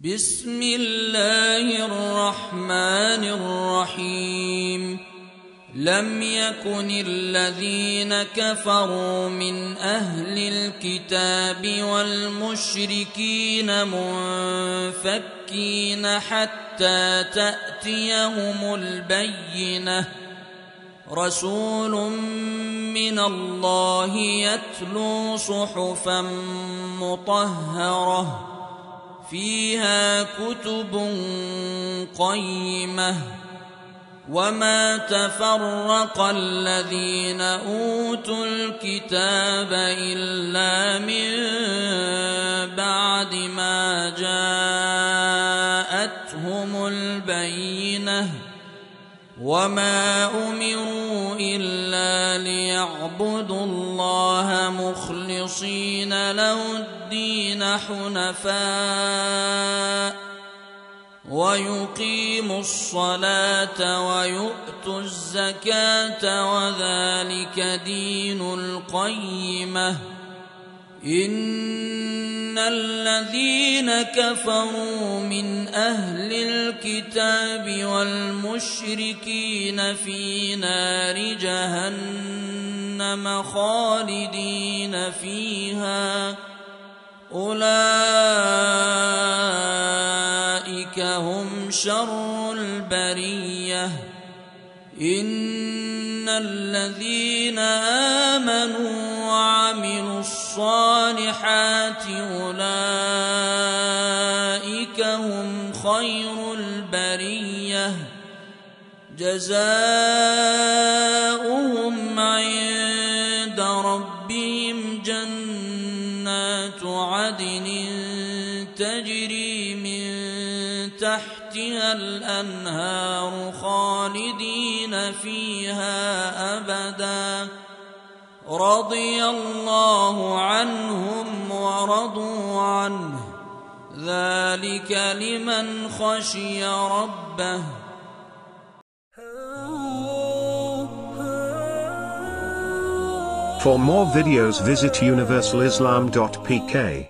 بسم الله الرحمن الرحيم لم يكن الذين كفروا من أهل الكتاب والمشركين منفكين حتى تأتيهم البينة رسول من الله يتلو صحفا مطهرة فيها كتب قيمة وما تفرق الذين أوتوا الكتاب إلا من بعد ما جاءتهم البينة وما أمروا إلا ليعبدوا الله مخلصين له الدين حنفاء ويقيموا الصلاة ويؤتوا الزكاة وذلك دين القيمة إن الذين كفروا من أهل الكتاب والمشركين في نار جهنم خالدين فيها أولئك هم شر البرية إن الذين آمنوا وعملوا الصالحات أولئك هم خير البرية جزاؤهم عند ربهم جنات عدن تجري من تحتها الأنهار خالدين فيها أبدا رضي الله عنهم ورضوا عنه ذلك لمن خشي ربه. For more videos visit universalislam.pk.